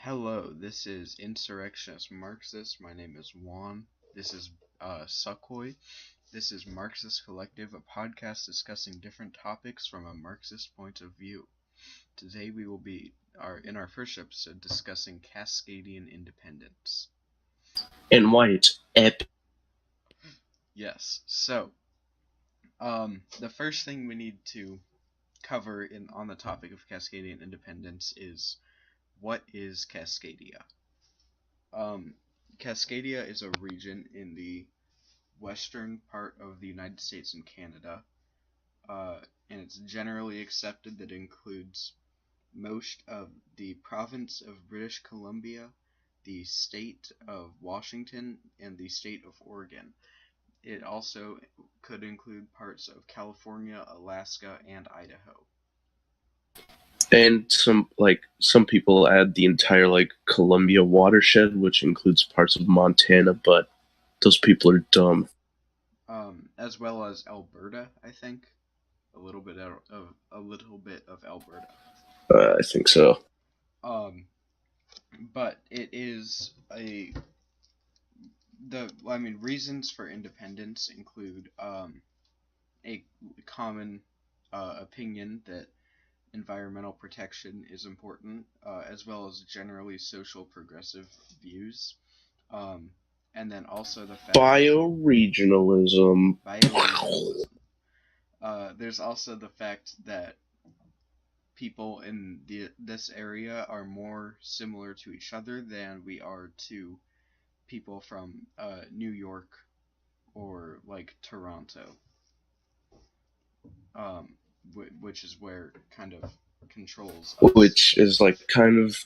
Hello, this is Insurrectionist Marxist. My name is Juan. This is Sukhoi. This is Marxist Collective, a podcast discussing different topics from a Marxist point of view. Today we will be in our first episode discussing Cascadian Independence. And why it's epic. Yes, so the first thing we need to cover on the topic of Cascadian Independence is what is Cascadia? Cascadia is a region in the western part of the United States and Canada, and it's generally accepted that it includes most of the province of British Columbia, the state of Washington, and the state of Oregon. It also could include parts of California, Alaska, and Idaho. And some people add the entire Columbia watershed, which includes parts of Montana, but those people are dumb. As well as Alberta, I think. A little bit of Alberta. I think so. But it is reasons for independence include a common opinion that environmental protection is important, as well as generally social progressive views. And then also the fact Bioregionalism. There's also the fact that people in this area are more similar to each other than we are to people from New York or like Toronto, which is where kind of controls us. Which is kind of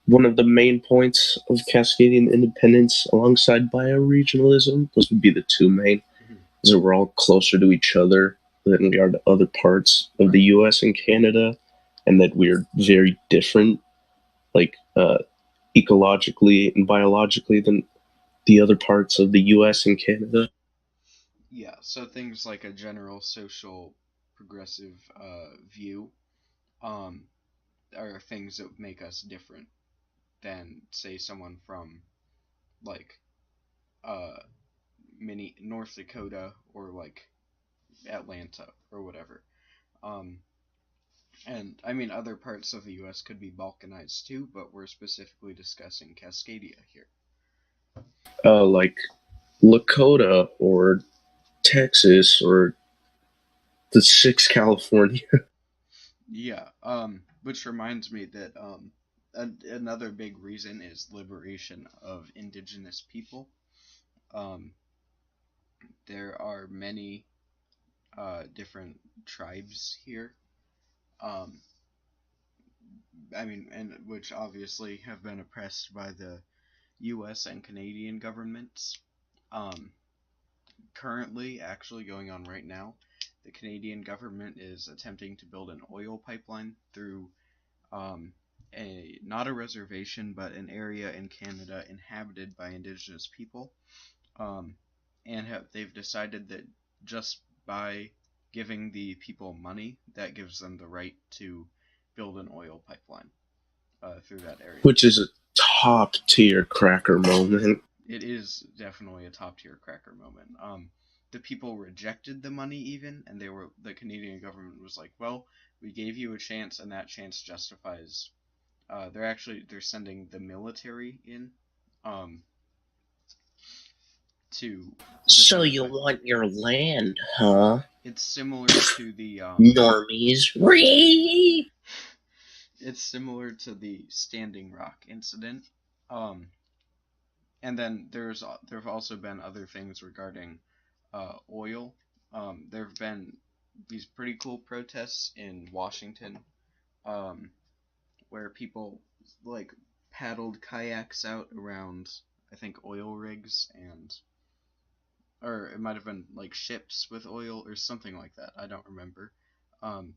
one of the main points of Cascadian Independence alongside bioregionalism. Those would be the two main. Is that we're all closer to each other than we are to other parts of the U.S. and Canada, and that we're very different, ecologically and biologically than the other parts of the U.S. and Canada. Yeah, so things like a general social progressive view are things that make us different than, say, someone from like mini North Dakota or like Atlanta or whatever. And I mean, other parts of the U.S. could be balkanized too, but we're specifically discussing Cascadia here. Like Lakota or Texas or the 6th California. Yeah, which reminds me that another big reason is liberation of indigenous people. There are many different tribes here. And which obviously have been oppressed by the U.S. and Canadian governments. Currently, actually going on right now, the Canadian government is attempting to build an oil pipeline through not a reservation, but an area in Canada inhabited by Indigenous people. They've decided that just by giving the people money, that gives them the right to build an oil pipeline through that area. Which is a top tier cracker moment. It is definitely a top tier cracker moment. The people rejected the money even, and the Canadian government was like, well, we gave you a chance, and that chance justifies. They're sending the military in to. So you want your land, huh? It's similar to the normies. It's similar to the Standing Rock incident. And then there have also been other things regarding oil. There have been these pretty cool protests in Washington, where people like paddled kayaks out around, I think, oil rigs or it might have been like ships with oil or something like that. I don't remember. And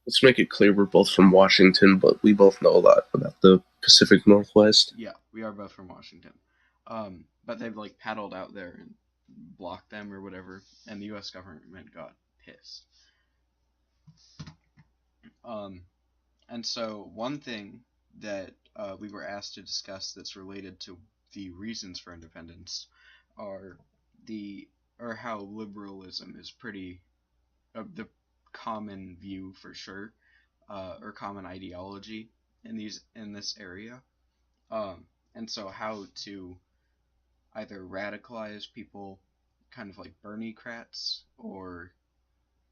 let's make it clear we're both from Washington, but we both know a lot about the Pacific Northwest. Yeah, we are both from Washington. But they've like paddled out there and blocked them or whatever, and the U.S. government got pissed. And so one thing that we were asked to discuss that's related to the reasons for independence are the or how liberalism is pretty the common view for sure, or common ideology in this area, um, and so how to either radicalize people, kind of like Bernie-crats, or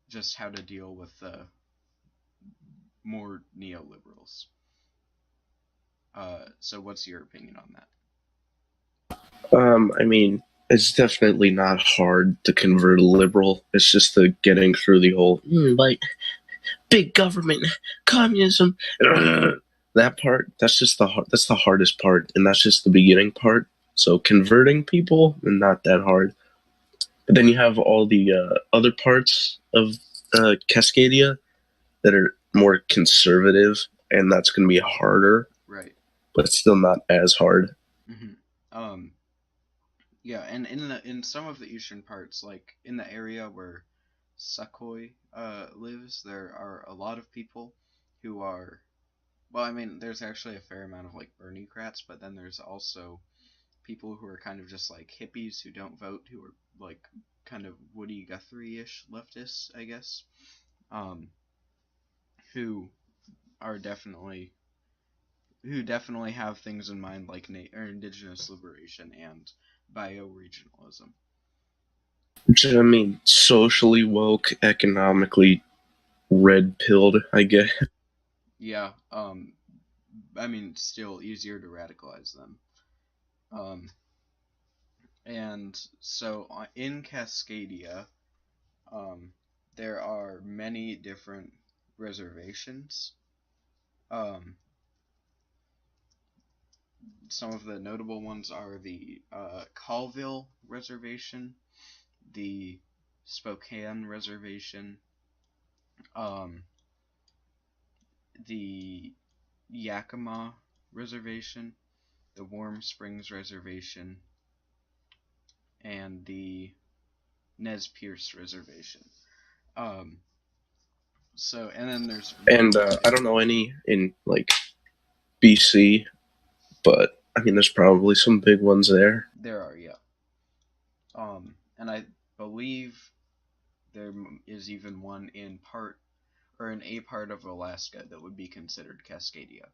just how to deal with the more neoliberals. So what's your opinion on that? I mean, it's definitely not hard to convert a liberal. It's just the getting through the whole like big government, communism, that part. That's the hardest part, and that's just the beginning part. So converting people, not that hard. But then you have all the other parts of Cascadia that are more conservative, and that's going to be harder, Right. but it's still not as hard. Mm-hmm. Um, yeah, and in some of the eastern parts, like in the area where Sakoi lives, there are a lot of people who are well, I mean, there's actually a fair amount of like Bernie-crats, but then there's also people who are kind of just like hippies who don't vote, who are like kind of Woody Guthrie-ish leftists, I guess, um, who are definitely have things in mind like or indigenous liberation and bioregionalism. Which, I mean, socially woke, economically red pilled, I guess. Yeah, I mean, still easier to radicalize them. Um, and so in Cascadia, um, there are many different reservations. Um, some of the notable ones are the Colville Reservation, the Spokane Reservation, um, the Yakima Reservation, the Warm Springs Reservation, and the Nez Perce Reservation. Um, and then there's And I don't know any in like BC, but I mean, there's probably some big ones there. there are, yeah. And I believe there is even one in part or in a part of Alaska that would be considered Cascadia.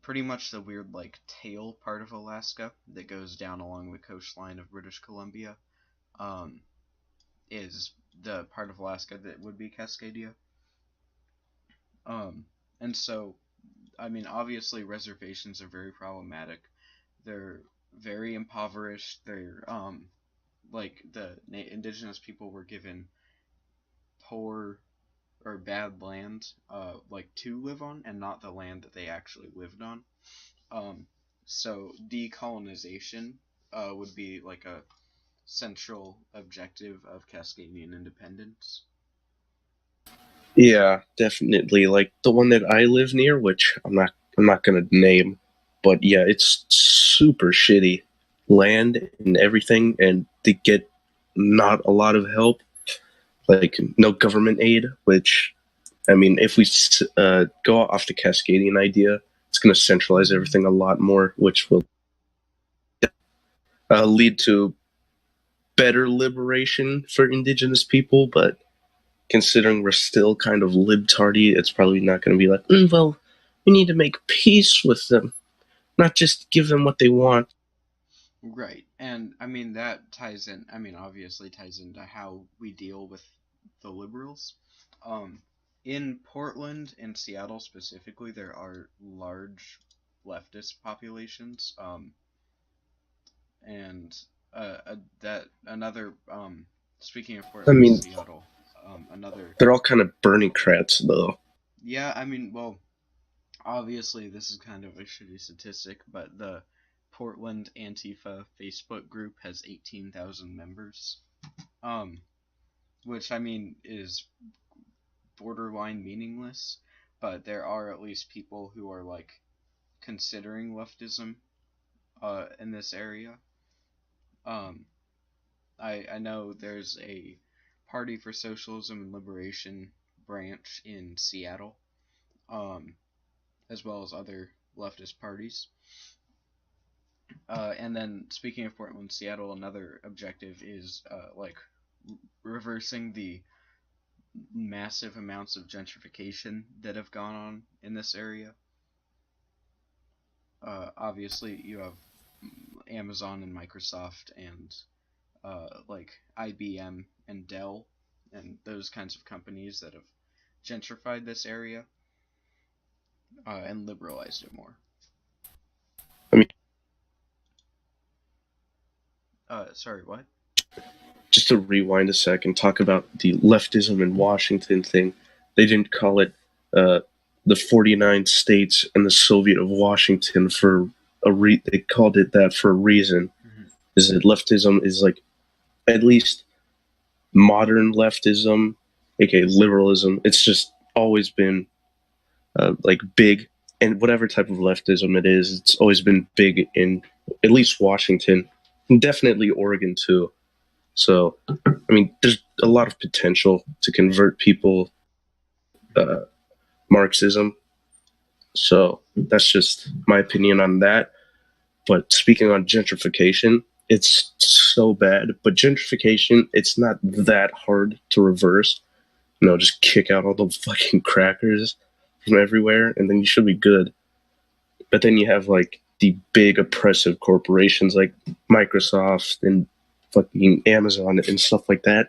Pretty much the weird like tail part of Alaska that goes down along the coastline of British Columbia, um, is the part of Alaska that would be Cascadia. Um, and so, I mean, obviously reservations are very problematic. They're very impoverished. They're like the indigenous people were given poor or bad land, like to live on, and not the land that they actually lived on. Um, so decolonization would be like a central objective of Cascadian independence. Yeah, definitely. Like the one that I live near, which I'm not gonna name, but yeah, it's super shitty land and everything, and they get not a lot of help, like no government aid. Which I mean, if we go off the Cascadian idea, it's gonna centralize everything a lot more, which will lead to better liberation for indigenous people, but considering we're still kind of libtardy, it's probably not going to be like, well, we need to make peace with them, not just give them what they want. Right, and I mean that ties in. I mean, obviously ties into how we deal with the liberals. Um, in Portland and Seattle specifically, there are large leftist populations. And that another speaking of I Portland and mean, Seattle, another they're all kind of Bernie crats, though. yeah, I mean, well, obviously this is kind of a shitty statistic, but the Portland Antifa Facebook group has 18,000 members, um, which I mean is borderline meaningless, but there are at least people who are like considering leftism in this area. Um, I know there's a Party for Socialism and Liberation branch in Seattle. Um, as well as other leftist parties. And then, speaking of Portland, Seattle, another objective is reversing the massive amounts of gentrification that have gone on in this area. Obviously, you have Amazon and Microsoft and IBM and Dell and those kinds of companies that have gentrified this area and liberalized it more. I mean, sorry, what? just to rewind a second, talk about the leftism in Washington thing. They didn't call it the 49 states and the Soviet of Washington for they called it that for a reason. Mm-hmm. Is that leftism is like, at least modern leftism, aka liberalism, it's just always been like big, and whatever type of leftism it is, it's always been big in at least Washington, and definitely Oregon too. So, I mean, there's a lot of potential to convert people Marxism. So that's just my opinion on that. But speaking on gentrification, it's so bad. But gentrification, it's not that hard to reverse. Just kick out all the fucking crackers from everywhere, and then you should be good. But then you have like the big oppressive corporations like Microsoft and fucking Amazon and stuff like that,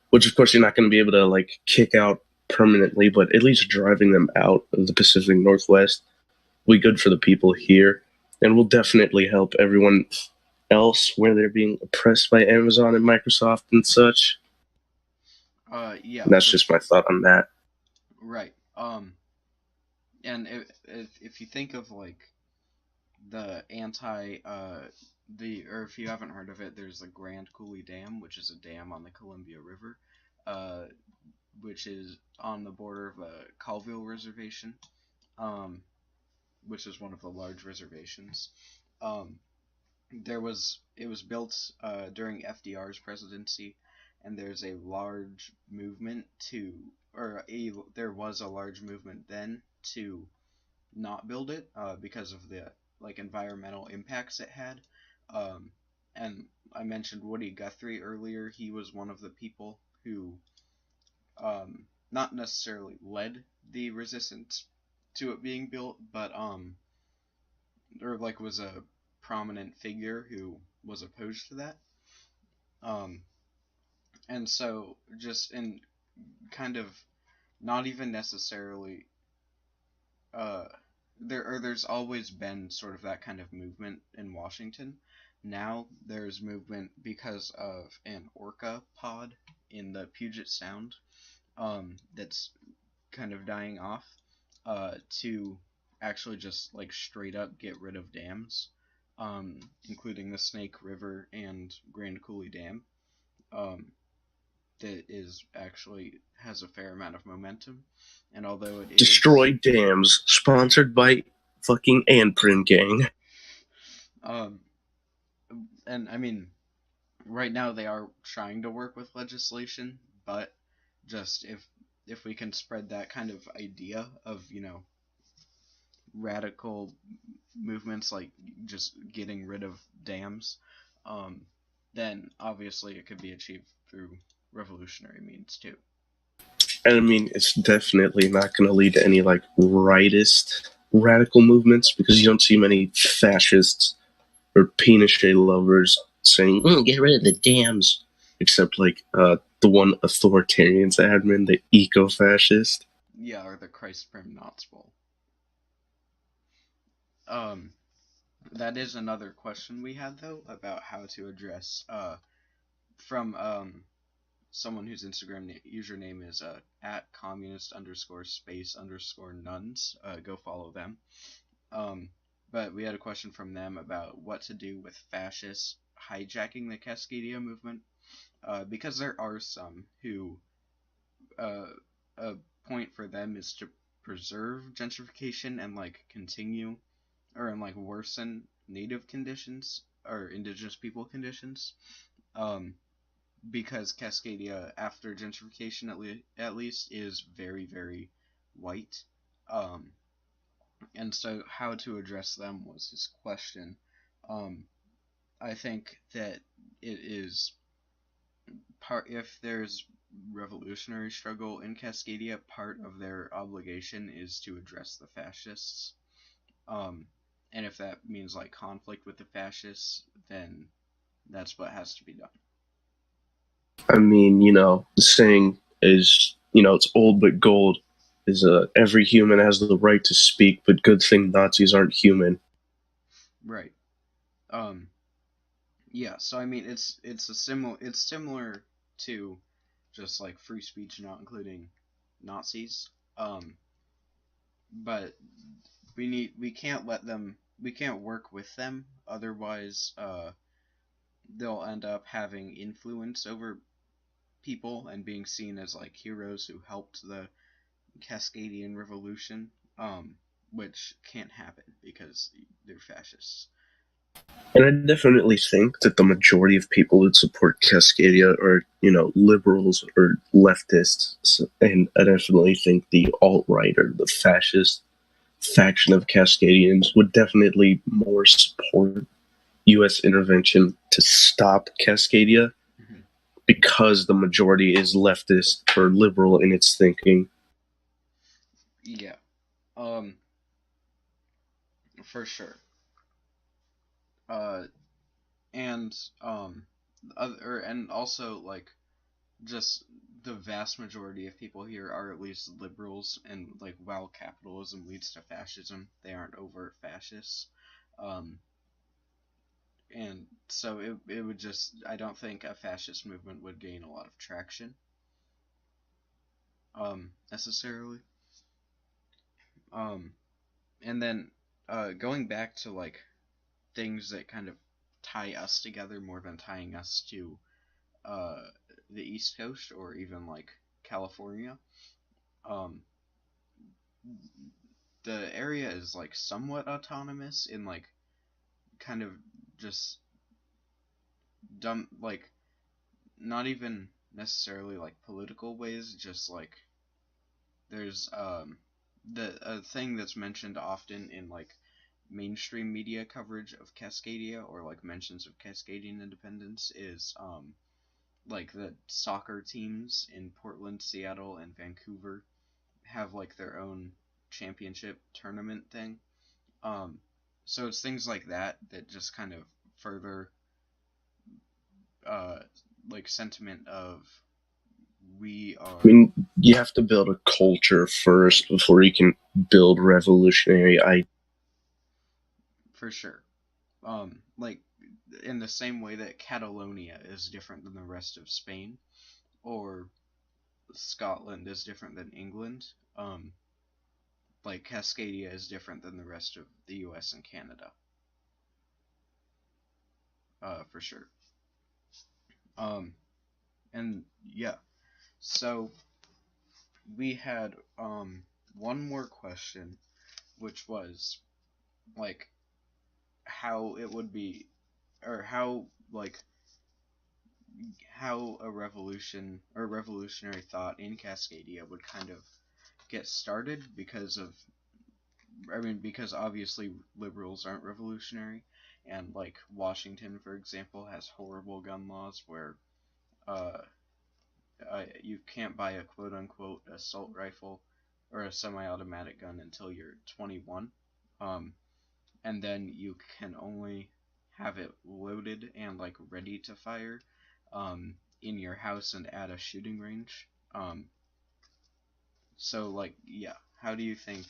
which of course you're not going to be able to like kick out permanently, but at least driving them out of the Pacific Northwest will be good for the people here, and will definitely help everyone else where they're being oppressed by Amazon and Microsoft and such. Yeah, And that's just my thought on that. Right. And if you think of like the or if you haven't heard of it, there's the Grand Coulee Dam, which is a dam on the Columbia River, which is on the border of a Colville Reservation, which is one of the large reservations. It was built during FDR's presidency, and there's a large movement there was a large movement then to not build it because of the environmental impacts it had. And I mentioned Woody Guthrie earlier. He was one of the people who not necessarily led the resistance to it being built, but was a prominent figure who was opposed to that. And so just in kind of not even necessarily there's always been sort of that kind of movement in Washington. Now there's movement because of an orca pod in the Puget Sound that's kind of dying off to actually just like straight up get rid of dams, including the Snake River and Grand Coulee Dam. That is actually has a fair amount of momentum, and although it Destroy Dams, sponsored by fucking Anprin Gang. And I mean, right now they are trying to work with legislation, but just if we can spread that kind of idea of radical movements like just getting rid of dams, then obviously it could be achieved through revolutionary means too. And I mean, it's definitely not going to lead to any like rightist radical movements, because you don't see many fascists or Pinochet lovers saying, get rid of the dams, except like the one authoritarians admin, the eco-fascist. Yeah, or the Christ Prim Knots Bowl. That is another question we had though about how to address from someone whose Instagram username is at communist_space_nuns. Go follow them. But we had a question from them about what to do with fascists hijacking the Cascadia movement, because there are some who a point for them is to preserve gentrification and continue and worsen native conditions or indigenous people conditions, because Cascadia after gentrification at least is very, very white, And so, how to address them was his question. Um, I think that it is part if there's revolutionary struggle in Cascadia, part of their obligation is to address the fascists. Um, and if that means like conflict with the fascists, then that's what has to be done. I mean, the saying is, it's old but gold. Is every human has the right to speak, but good thing Nazis aren't human. Right. Um, yeah. So I mean, it's similar to just like free speech, not including Nazis. Um, but we can't work with them, otherwise they'll end up having influence over people and being seen as like heroes who helped the Cascadian Revolution, which can't happen because they're fascists. And I definitely think that the majority of people that support Cascadia are, liberals or leftists. And I definitely think the alt-right or the fascist faction of Cascadians would definitely more support U.S. intervention to stop Cascadia Mm-hmm. because the majority is leftist or liberal in its thinking. Yeah, um, for sure. Uh, and and also like just the vast majority of people here are at least liberals, and like while capitalism leads to fascism, they aren't overt fascists. Um, and so it would just I don't think a fascist movement would gain a lot of traction necessarily. Um, and then going back to like things that kind of tie us together more than tying us to uh, the East Coast or even like California. Um, the area is like somewhat autonomous in like kind of just dumb like not even necessarily like political ways, just like there's the a thing that's mentioned often in like mainstream media coverage of Cascadia or like mentions of Cascadian Independence is like the soccer teams in Portland, Seattle, and Vancouver have like their own championship tournament thing. Um, so it's things like that that just kind of further uh, like sentiment of we I are mean, you have to build a culture first before you can build revolutionary ideas. for sure. Like in the same way that Catalonia is different than the rest of Spain, or Scotland is different than England. Like Cascadia is different than the rest of the U.S. and Canada, for sure. Um, and yeah, so we had one more question, which was like how it would be, or how like how a revolution or revolutionary thought in Cascadia would kind of get started because of because obviously liberals aren't revolutionary, and like Washington, for example, has horrible gun laws where uh, you can't buy a quote unquote assault rifle or a semi-automatic gun until you're 21, um, and then you can only have it loaded and like ready to fire in your house and at a shooting range. So like yeah, how do you think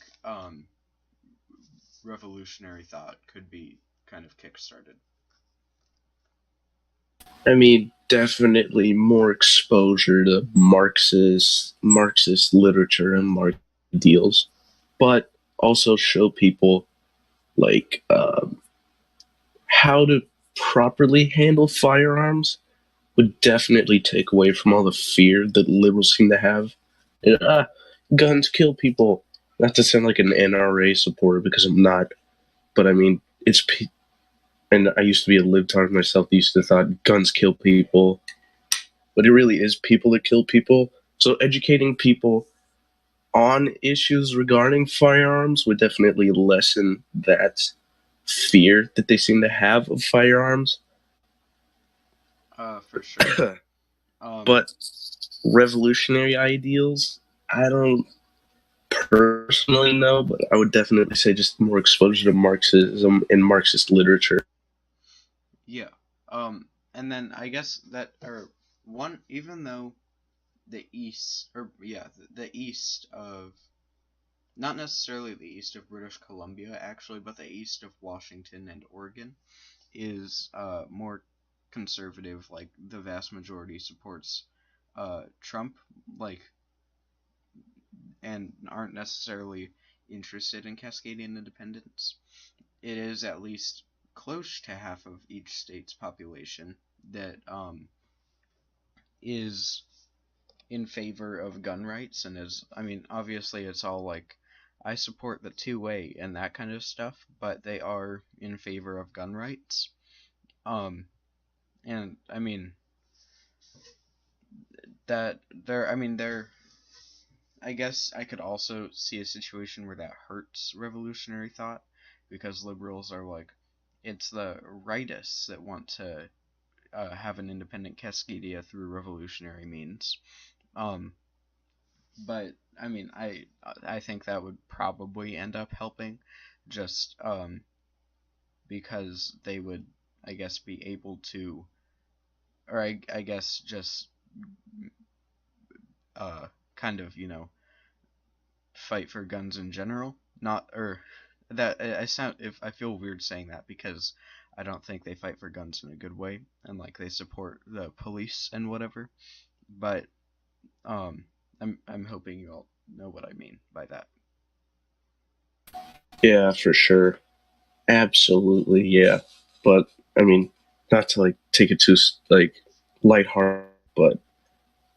revolutionary thought could be kind of kickstarted? I mean, definitely more exposure to Marxist literature and Marx ideals, but also show people like how to properly handle firearms would definitely take away from all the fear that liberals seem to have. And, guns kill people. Not to sound like an NRA supporter because I'm not, but I mean and I used to be a libtard myself. That used to thought guns kill people, but it really is people that kill people. So educating people on issues regarding firearms would definitely lessen that fear that they seem to have of firearms. For sure. Um, But revolutionary ideals, I don't personally know, but I would definitely say just more exposure to Marxism and Marxist literature. yeah. And then I guess that or one even though the east or yeah the east of not necessarily the east of British Columbia actually, but the east of Washington and Oregon is more conservative. Like the vast majority supports Trump, like and aren't necessarily interested in Cascadian independence. It is at least close to half of each state's population that is in favor of gun rights and is I mean obviously it's all like I support the two-way and that kind of stuff, but they are in favor of gun rights. Um and I mean that they're I mean they're I guess I could also see a situation where that hurts revolutionary thought because liberals are like it's the rightists that want to have an independent Cascadia through revolutionary means. Um, but I mean, I think that would probably end up helping, just because they would, I guess, be able to, or I guess just uh, kind of fight for guns in general. Not or that I sound if I feel weird saying that because I don't think they fight for guns in a good way and like they support the police and whatever. But um, I'm hoping you all know what I mean by that. Yeah, for sure. Absolutely, yeah. But I mean, not to like take it too like lighthearted, but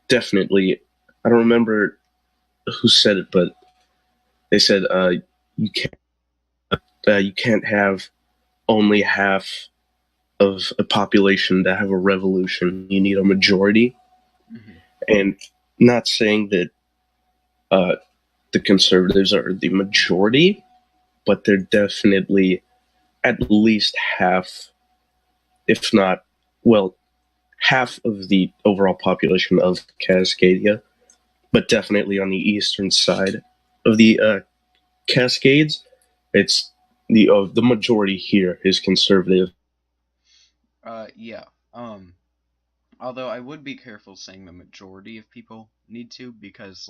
definitely, I don't remember who said it, but they said you can't you can't have only half of a population to have a revolution. You need a majority, Hmm. and not saying that uh, the conservatives are the majority, but they're definitely at least half, if not, well, half of the overall population of Cascadia, but definitely on the eastern side of the Cascades, it's the majority here is conservative. Yeah. Although I would be careful saying the majority of people need to because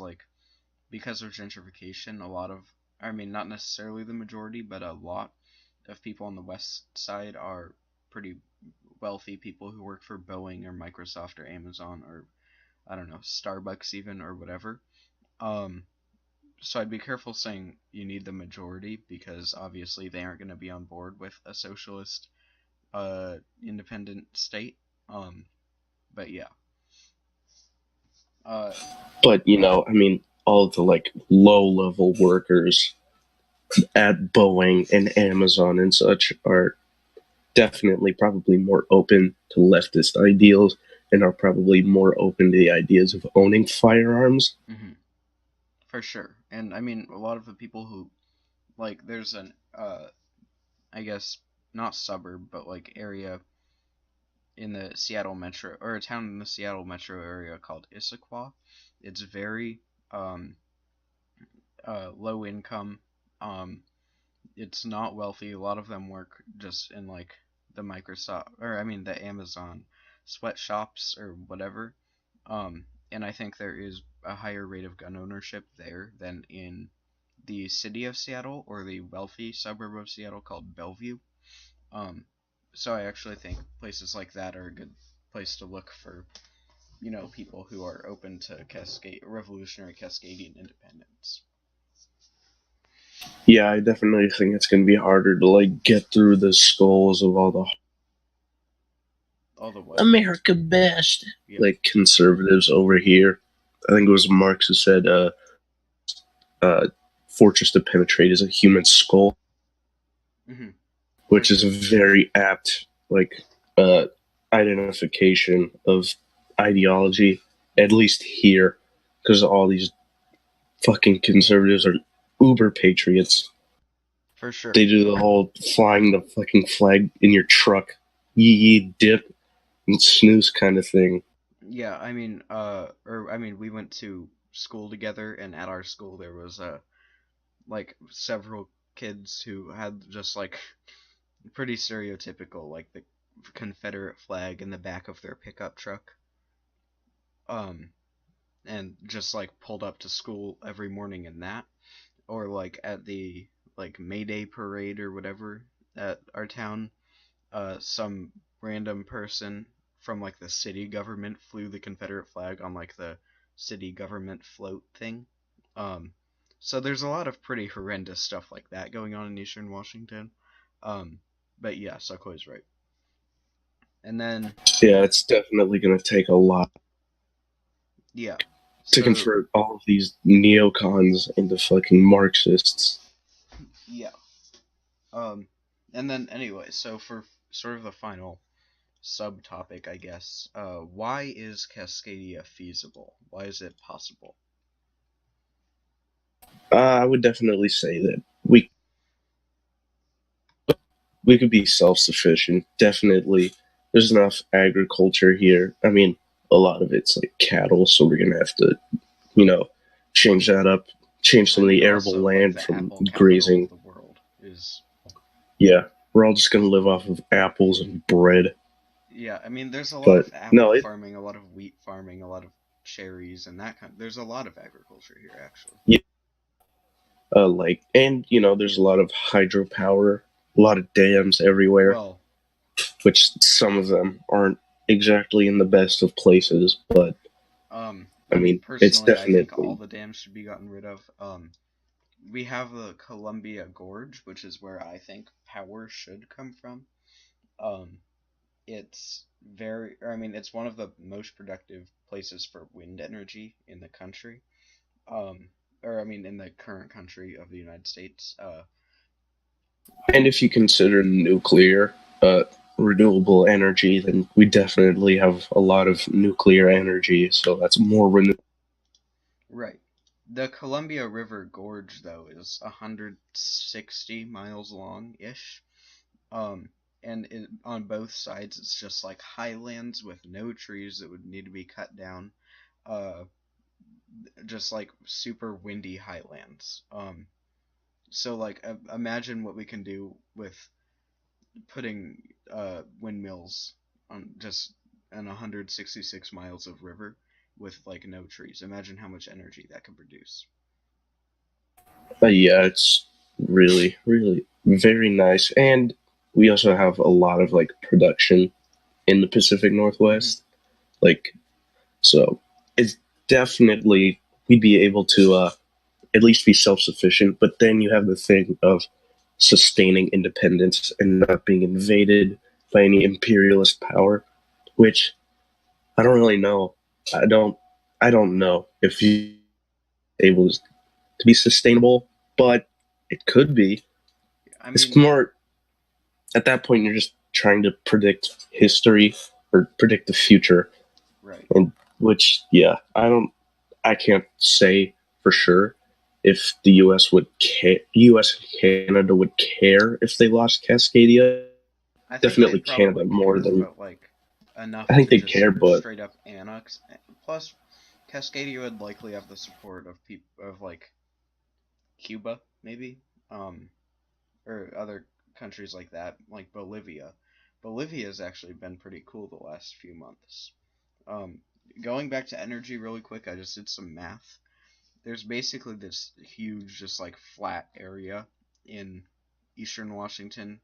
of gentrification, a lot of I mean not necessarily the majority, but a lot of people on the west side are pretty wealthy people who work for Boeing or Microsoft or Amazon or I don't know, Starbucks even or whatever. Um so I'd be careful saying you need the majority because obviously they aren't going to be on board with a socialist independent state. Um but yeah. Uh But I mean, all the like low level workers at Boeing and Amazon and such are definitely probably more open to leftist ideals and are probably more open to the ideas of owning firearms. mhm, for sure. And I mean a lot of the people who like there's an I guess not suburb but like area in the Seattle metro or a town in the Seattle metro area called Issaquah. It's very um low income. Um it's not wealthy. A lot of them work just in like the Microsoft or I mean the Amazon sweatshops or whatever. And I think there is a higher rate of gun ownership there than in the city of Seattle or the wealthy suburb of Seattle called Bellevue. Um, so I actually think places like that are a good place to look for, people who are open to revolutionary Cascadian independence. Yeah, I definitely think it's going to be harder to like get through the skulls of all the All the what? America best Yeah. like conservatives over here. I think it was Marx who said, uh, "Fortress to penetrate is a human skull," Hmm. For which is a sure. very apt like uh, identification of ideology, at least here, because all these fucking conservatives are uber patriots. For sure. They do the whole flying the fucking flag in your truck, yee yee dip and snooze kind of thing. Yeah, we went to school together, and at our school there was like several kids who had just like pretty stereotypical, like the Confederate flag in the back of their pickup truck. Um, and just like pulled up to school every morning in that, or like at the like May Day parade or whatever at our town, some random person from like the city government flew the Confederate flag on like the city government float thing. Um, so there's a lot of pretty horrendous stuff like that going on in Eastern Washington. Um, but yeah, Succoy's right. And then Yeah, it's definitely going to take a lot yeah, to so convert all of these neocons into fucking Marxists. yeah, um, and then anyway, so for sort of the final subtopic, I guess, why is Cascadia feasible? Why is it possible? I would definitely say that we could be self sufficient. Definitely, there's enough agriculture here. I mean, a lot of it's like cattle, so we're gonna have to, you know, change that up, change some I of mean, the arable also like land the from Apple capital of grazing. the world is. Yeah, we're all just gonna live off of apples and bread. Yeah, I mean, there's a lot But of apple no, farming, a lot of wheat farming, a lot of cherries and that kind. There's a lot of agriculture here, actually. yeah, like, and there's a lot of hydropower, a lot of dams everywhere, Well, which some of them aren't exactly in the best of places, but I I mean, mean, it's personally, I think all definitely. the dams should be gotten rid of. We have the Columbia Gorge, which is where I think power should come from. Um, it's it's one of the most productive places for wind energy in the country. Um, in the current country of the United States. And if you consider nuclear renewable energy, then we definitely have a lot of nuclear energy, so that's more renewable. Right. The Columbia River Gorge, though, is 160 miles long ish. Um, on both sides, it's just like highlands with no trees that would need to be cut down. Uh, just like super windy highlands. So like imagine what we can do with putting windmills on just on 166 miles of river with like no trees. Imagine how much energy that could produce. Yeah, it's really, really very nice. And we also have a lot of like production in the Pacific Mm-hmm. Northwest. Like, so it's definitely, we'd be able to at least be self sufficient. But then you have the thing of sustaining independence and not being invaded by any imperialist power, which I don't really know. I don't. I don't know if you able to be sustainable, but it could be. I It's mean, more at that point you're just trying to predict history or predict the future, right. and which I don't. I can't say for sure if the U.S. and Canada would care if they lost Cascadia. I think Definitely they'd Canada probably more care, than but like I enough think to they'd just care, but straight up annex. Plus, Cascadia would likely have the support of people of like Cuba, maybe, um, or other countries like that, like Bolivia. Bolivia has actually been pretty cool the last few months. Um, Going back to energy really quick, I just did some math. There's basically this huge, just like flat area in eastern Washington,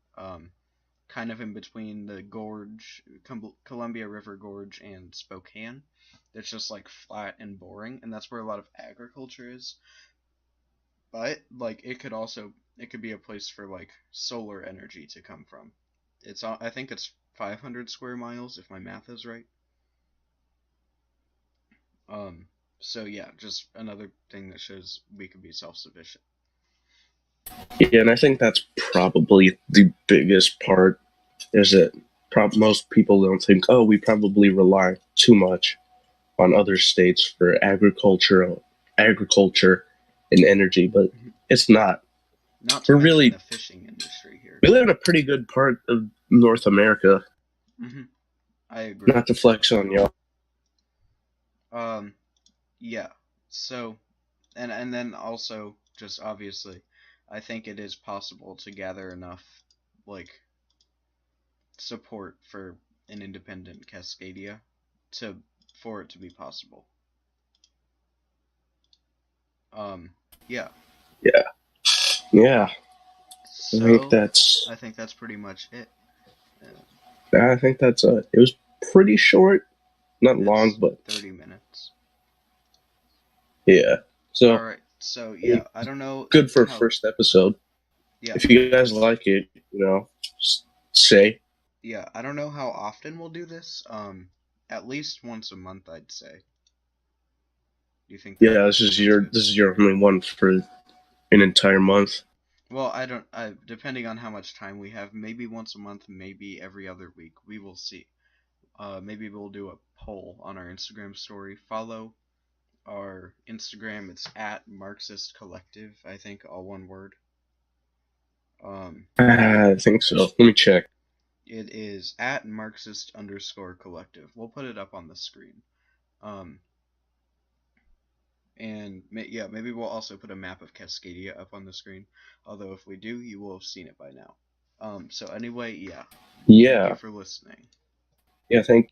kind of in between the gorge, Columbia River Gorge, and Spokane. That's just like flat and boring, and that's where a lot of agriculture is. But like it could be a place for like solar energy to come from. I think it's 500 square miles if my math is right. Um, so yeah, just another thing that shows we could be self-sufficient. yeah, and I think that's probably the biggest part is that most people don't think, oh, we probably rely too much on other states for agriculture, in energy, but it's not. Not to mention the fishing industry here. We live in a pretty good part of North America. I agree. Not to flex on y'all. Yeah. So, and then also, just obviously, I think it is possible to gather enough, like, support for an independent Cascadia for it to be possible. Yeah. Yeah. Yeah. So, I think that's pretty much it. I think that's it. It was pretty short, not long, but 30 minutes. Yeah. So. All right. So yeah, I don't know. Good for a first episode. Yeah. If you guys like it, say. Yeah, I don't know how often we'll do this. At least once a month, I'd say. Do you think? Yeah, this is your only one for an entire month. Well, depending on how much time we have, maybe once a month, maybe every other week. We will see. Maybe we'll do a poll on our Instagram story. Follow our Instagram. It's at Marxist Collective. I think all one word. I think so. Let me check. It is at Marxist_collective. We'll put it up on the screen. And yeah, maybe we'll also put a map of Cascadia up on the screen. Although if we do, you will have seen it by now. So anyway, yeah. Yeah. Thank you for listening. Yeah, thank